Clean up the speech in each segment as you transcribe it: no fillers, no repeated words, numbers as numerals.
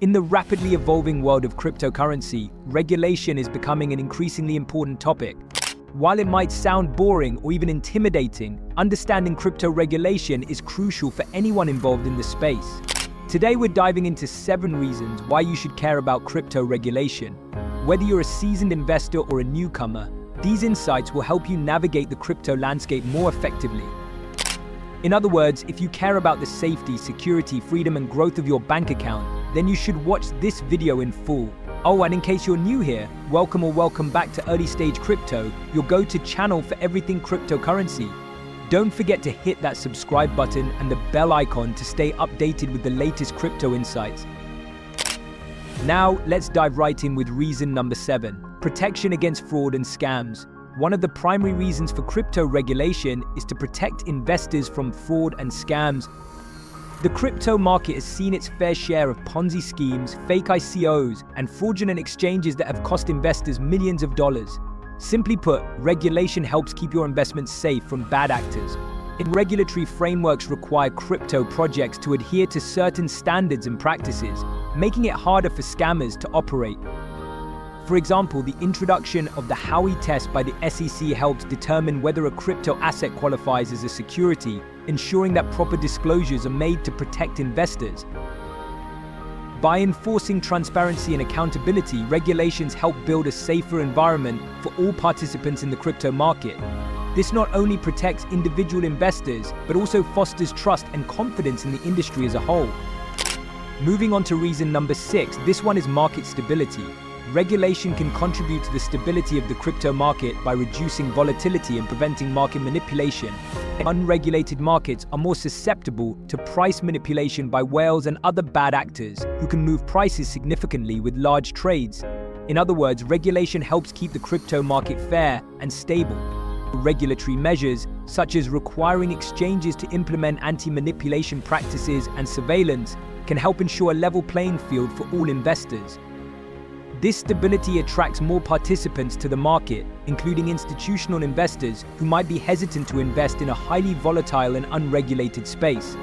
In the rapidly evolving world of cryptocurrency, regulation is becoming an increasingly important topic. While it might sound boring or even intimidating, understanding crypto regulation is crucial for anyone involved in the space. Today we're diving into 7 reasons why you should care about crypto regulation. Whether you're a seasoned investor or a newcomer, these insights will help you navigate the crypto landscape more effectively. In other words, if you care about the safety, security, freedom, and growth of your bank account, then you should watch this video in full. Oh, and in case you're new here, welcome back to Early Stage Crypto, your go-to channel for everything cryptocurrency. Don't forget to hit that subscribe button and the bell icon to stay updated with the latest crypto insights. Now, let's dive right in with reason number 7, protection against fraud and scams. One of the primary reasons for crypto regulation is to protect investors from fraud and scams. The crypto market has seen its fair share of Ponzi schemes, fake ICOs, and fraudulent exchanges that have cost investors millions of dollars. Simply put, regulation helps keep your investments safe from bad actors. Regulatory frameworks require crypto projects to adhere to certain standards and practices, making it harder for scammers to operate. For example, the introduction of the Howey test by the SEC helps determine whether a crypto asset qualifies as a security, ensuring that proper disclosures are made to protect investors. By enforcing transparency and accountability, regulations help build a safer environment for all participants in the crypto market. This not only protects individual investors, but also fosters trust and confidence in the industry as a whole. Moving on to reason number 6, this one is market stability. Regulation can contribute to the stability of the crypto market by reducing volatility and preventing market manipulation. Unregulated markets are more susceptible to price manipulation by whales and other bad actors who can move prices significantly with large trades. In other words, regulation helps keep the crypto market fair and stable. Regulatory measures, such as requiring exchanges to implement anti-manipulation practices and surveillance, can help ensure a level playing field for all investors. This stability attracts more participants to the market, including institutional investors who might be hesitant to invest in a highly volatile and unregulated space.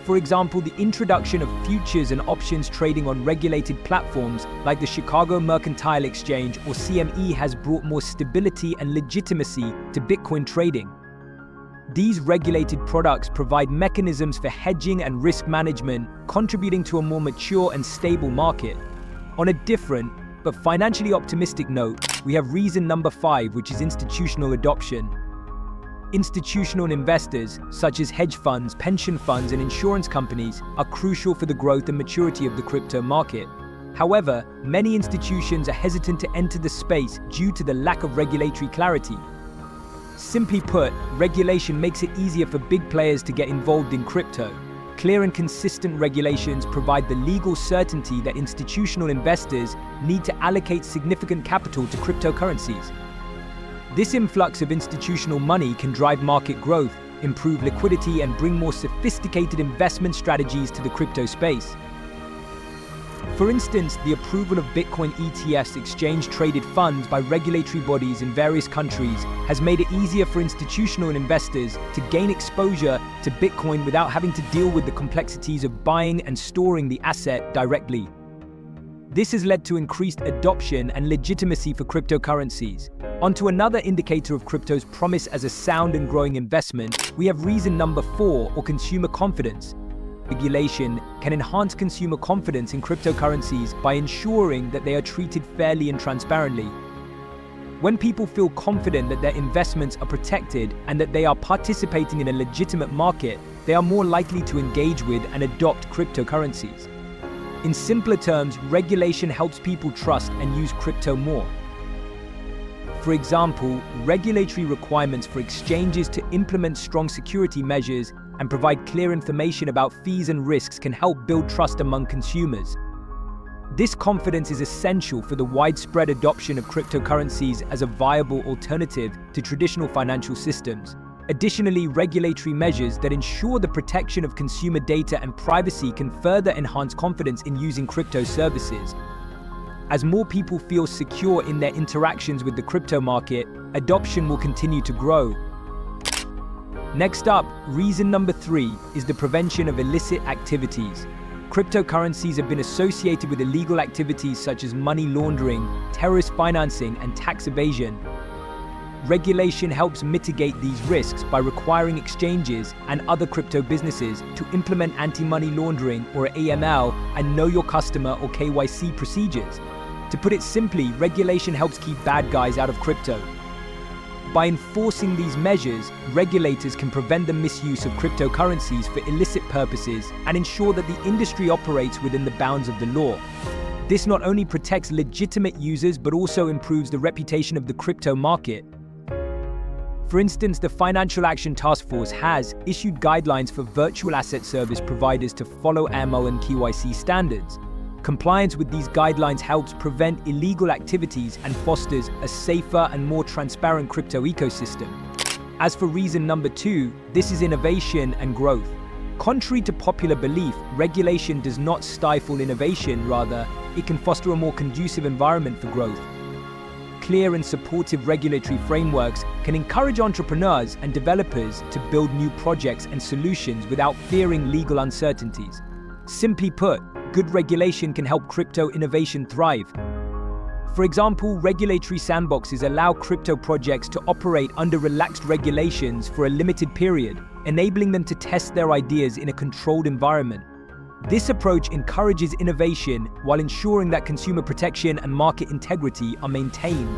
For example, the introduction of futures and options trading on regulated platforms like the Chicago Mercantile Exchange or CME has brought more stability and legitimacy to Bitcoin trading. These regulated products provide mechanisms for hedging and risk management, contributing to a more mature and stable market. On a different, but financially optimistic note, we have reason number 5, which is institutional adoption. Institutional investors, such as hedge funds, pension funds, and insurance companies, are crucial for the growth and maturity of the crypto market. However, many institutions are hesitant to enter the space due to the lack of regulatory clarity. Simply put, regulation makes it easier for big players to get involved in crypto. Clear and consistent regulations provide the legal certainty that institutional investors need to allocate significant capital to cryptocurrencies. This influx of institutional money can drive market growth, improve liquidity, and bring more sophisticated investment strategies to the crypto space. For instance, the approval of Bitcoin ETFs, exchange-traded funds, by regulatory bodies in various countries has made it easier for institutional investors to gain exposure to Bitcoin without having to deal with the complexities of buying and storing the asset directly. This has led to increased adoption and legitimacy for cryptocurrencies. Onto another indicator of crypto's promise as a sound and growing investment, we have reason number 4, or consumer confidence. Regulation can enhance consumer confidence in cryptocurrencies by ensuring that they are treated fairly and transparently. When people feel confident that their investments are protected and that they are participating in a legitimate market, they are more likely to engage with and adopt cryptocurrencies. In simpler terms, regulation helps people trust and use crypto more. For example, regulatory requirements for exchanges to implement strong security measures and provide clear information about fees and risks can help build trust among consumers. This confidence is essential for the widespread adoption of cryptocurrencies as a viable alternative to traditional financial systems. Additionally, regulatory measures that ensure the protection of consumer data and privacy can further enhance confidence in using crypto services. As more people feel secure in their interactions with the crypto market, adoption will continue to grow. Next up, reason number 3 is the prevention of illicit activities. Cryptocurrencies have been associated with illegal activities such as money laundering, terrorist financing, and tax evasion. Regulation helps mitigate these risks by requiring exchanges and other crypto businesses to implement anti-money laundering or AML and know your customer or KYC procedures. To put it simply, regulation helps keep bad guys out of crypto. By enforcing these measures, regulators can prevent the misuse of cryptocurrencies for illicit purposes and ensure that the industry operates within the bounds of the law. This not only protects legitimate users but also improves the reputation of the crypto market. For instance, the Financial Action Task Force has issued guidelines for virtual asset service providers to follow AML and KYC standards. Compliance with these guidelines helps prevent illegal activities and fosters a safer and more transparent crypto ecosystem. As for reason number 2, this is innovation and growth. Contrary to popular belief, regulation does not stifle innovation, rather, it can foster a more conducive environment for growth. Clear and supportive regulatory frameworks can encourage entrepreneurs and developers to build new projects and solutions without fearing legal uncertainties. Simply put, good regulation can help crypto innovation thrive. For example, regulatory sandboxes allow crypto projects to operate under relaxed regulations for a limited period, enabling them to test their ideas in a controlled environment. This approach encourages innovation while ensuring that consumer protection and market integrity are maintained.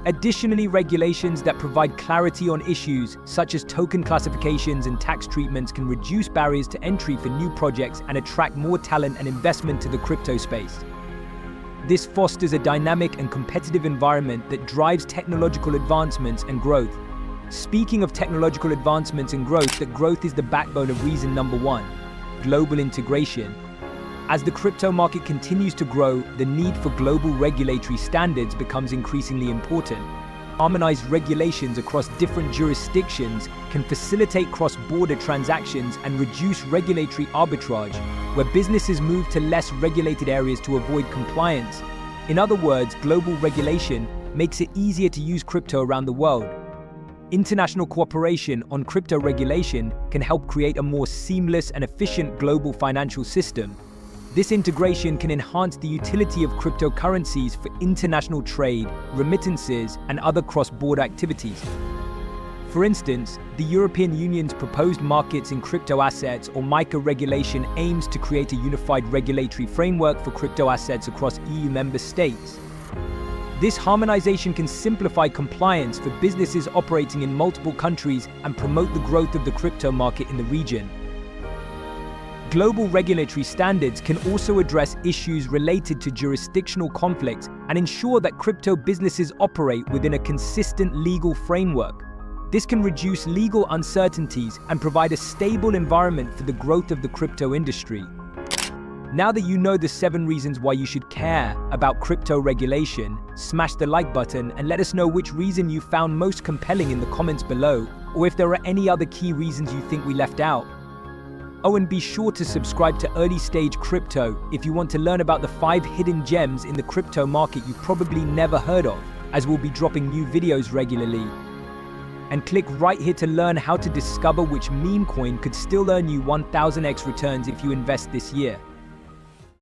Additionally, regulations that provide clarity on issues such as token classifications and tax treatments can reduce barriers to entry for new projects and attract more talent and investment to the crypto space. This fosters a dynamic and competitive environment that drives technological advancements and growth. Speaking of technological advancements and growth, that growth is the backbone of reason number 1, global integration. As the crypto market continues to grow, the need for global regulatory standards becomes increasingly important. Harmonized regulations across different jurisdictions can facilitate cross-border transactions and reduce regulatory arbitrage, where businesses move to less regulated areas to avoid compliance. In other words, global regulation makes it easier to use crypto around the world. International cooperation on crypto regulation can help create a more seamless and efficient global financial system. This integration can enhance the utility of cryptocurrencies for international trade, remittances, and other cross-border activities. For instance, the European Union's proposed markets in crypto assets or MiCA regulation aims to create a unified regulatory framework for crypto assets across EU member states. This harmonization can simplify compliance for businesses operating in multiple countries and promote the growth of the crypto market in the region. Global regulatory standards can also address issues related to jurisdictional conflicts and ensure that crypto businesses operate within a consistent legal framework. This can reduce legal uncertainties and provide a stable environment for the growth of the crypto industry. Now that you know the 7 reasons why you should care about crypto regulation, smash the like button and let us know which reason you found most compelling in the comments below, or if there are any other key reasons you think we left out. Oh, and be sure to subscribe to Early Stage Crypto if you want to learn about the 5 hidden gems in the crypto market you've probably never heard of, as we'll be dropping new videos regularly. And click right here to learn how to discover which meme coin could still earn you 1000x returns if you invest this year.